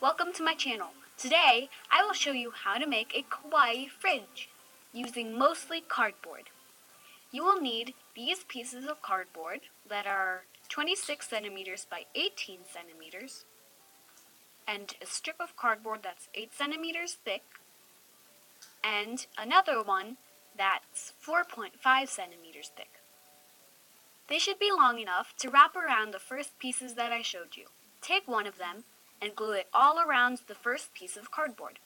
Welcome to my channel. Today, I will show you how to make a kawaii fridge using mostly cardboard. You will need these pieces of cardboard that are 26 centimeters by 18 centimeters and a strip of cardboard that's 8 centimeters thick and another one that's 4.5 centimeters thick. They should be long enough to wrap around the first pieces that I showed you. Take one of them and glue it all around the first piece of cardboard.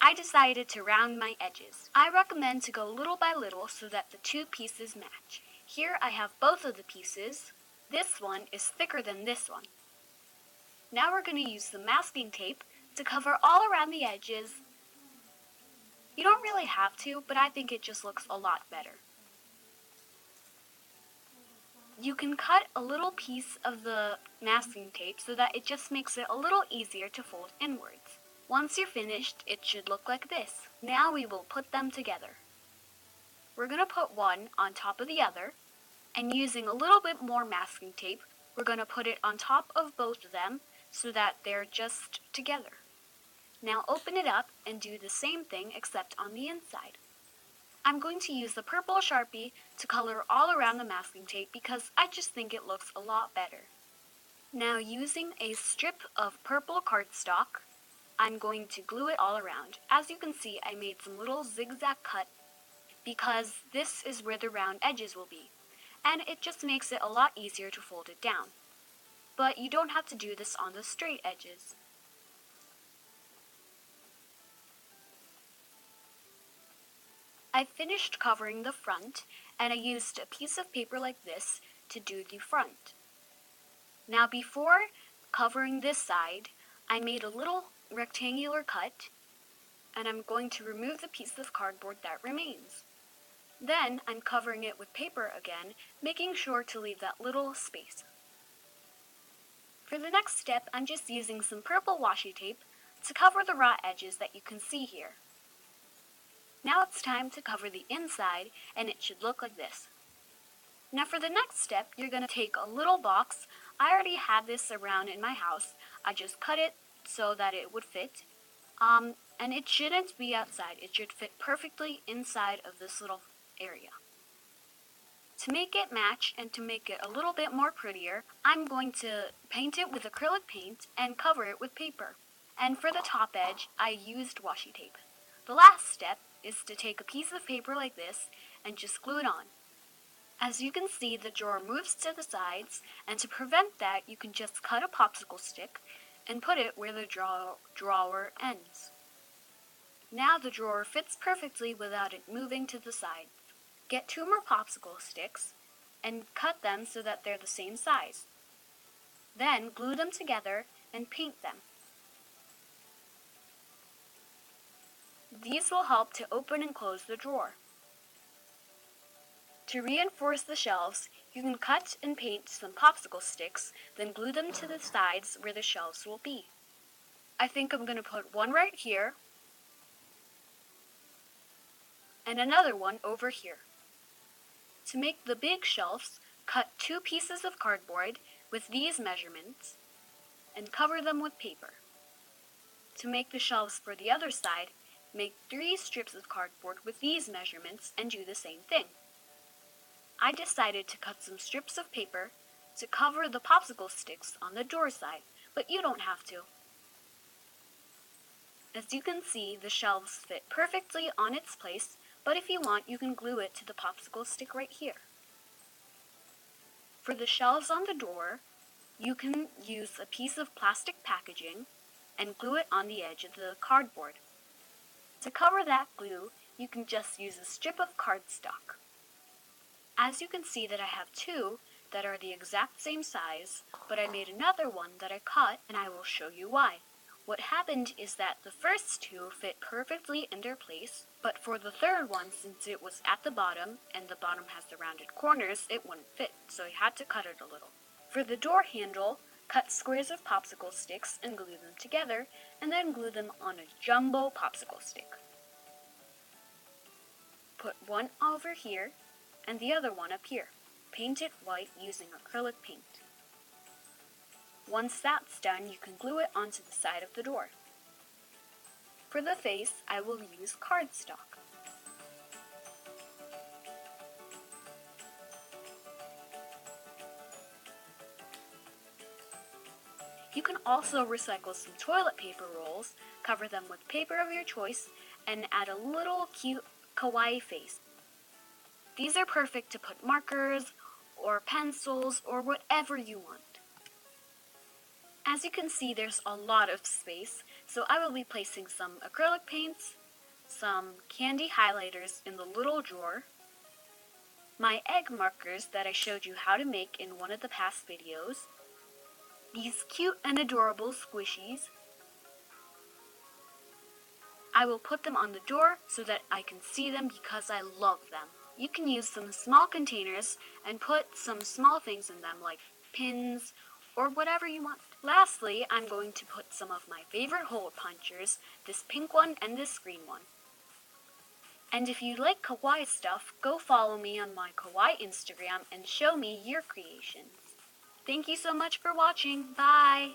I decided to round my edges. I recommend to go little by little so that the two pieces match. Here I have both of the pieces. This one is thicker than this one. Now we're going to use some masking tape to cover all around the edges. You don't really have to, but I think it just looks a lot better. You can cut a little piece of the masking tape so that it just makes it a little easier to fold inwards. Once you're finished, it should look like this. Now we will put them together. We're going to put one on top of the other, and using a little bit more masking tape, we're going to put it on top of both of them so that they're just together. Now open it up and do the same thing except on the inside. I'm going to use the purple Sharpie to color all around the masking tape because I just think it looks a lot better. Now using a strip of purple cardstock, I'm going to glue it all around. As you can see, I made some little zigzag cut because this is where the round edges will be, and it just makes it a lot easier to fold it down. But you don't have to do this on the straight edges. I finished covering the front, and I used a piece of paper like this to do the front. Now before covering this side, I made a little rectangular cut, and I'm going to remove the piece of cardboard that remains. Then I'm covering it with paper again, making sure to leave that little space. For the next step, I'm just using some purple washi tape to cover the raw edges that you can see here. Now it's time to cover the inside, and it should look like this. Now for the next step, you're going to take a little box. I already had this around in my house. I just cut it so that it would fit. And it shouldn't be outside. It should fit perfectly inside of this little area. To make it match and to make it a little bit more prettier, I'm going to paint it with acrylic paint and cover it with paper. And for the top edge, I used washi tape. The last step is to take a piece of paper like this and just glue it on. As you can see, the drawer moves to the sides, and to prevent that, you can just cut a popsicle stick and put it where the drawer ends. Now the drawer fits perfectly without it moving to the sides. Get 2 more popsicle sticks and cut them so that they're the same size. Then glue them together and paint them. These will help to open and close the drawer. To reinforce the shelves, you can cut and paint some popsicle sticks, then glue them to the sides where the shelves will be. I think I'm going to put one right here, and another one over here. To make the big shelves, cut 2 pieces of cardboard with these measurements, and cover them with paper. To make the shelves for the other side, make 3 strips of cardboard with these measurements and do the same thing. I decided to cut some strips of paper to cover the popsicle sticks on the door side, but you don't have to. As you can see, the shelves fit perfectly on its place, but if you want, you can glue it to the popsicle stick right here. For the shelves on the door, you can use a piece of plastic packaging and glue it on the edge of the cardboard. To cover that glue, you can just use a strip of cardstock. As you can see that I have 2 that are the exact same size, but I made another one that I cut, and I will show you why. What happened is that the first 2 fit perfectly in their place, but for the third one, since it was at the bottom, and the bottom has the rounded corners, it wouldn't fit, so I had to cut it a little. For the door handle, cut squares of popsicle sticks and glue them together, and then glue them on a jumbo popsicle stick. Put one over here, and the other one up here. Paint it white using acrylic paint. Once that's done, you can glue it onto the side of the door. For the face, I will use cardstock. You can also recycle some toilet paper rolls, cover them with paper of your choice, and add a little cute kawaii face. These are perfect to put markers or pencils or whatever you want. As you can see, there's a lot of space, so I will be placing some acrylic paints, some candy highlighters in the little drawer, my egg markers that I showed you how to make in one of the past videos, these cute and adorable squishies. I will put them on the door so that I can see them because I love them. You can use some small containers and put some small things in them like pins or whatever you want. Lastly, I'm going to put some of my favorite hole punchers, this pink one and this green one. And if you like kawaii stuff, go follow me on my kawaii Instagram and show me your creations. Thank you so much for watching. Bye!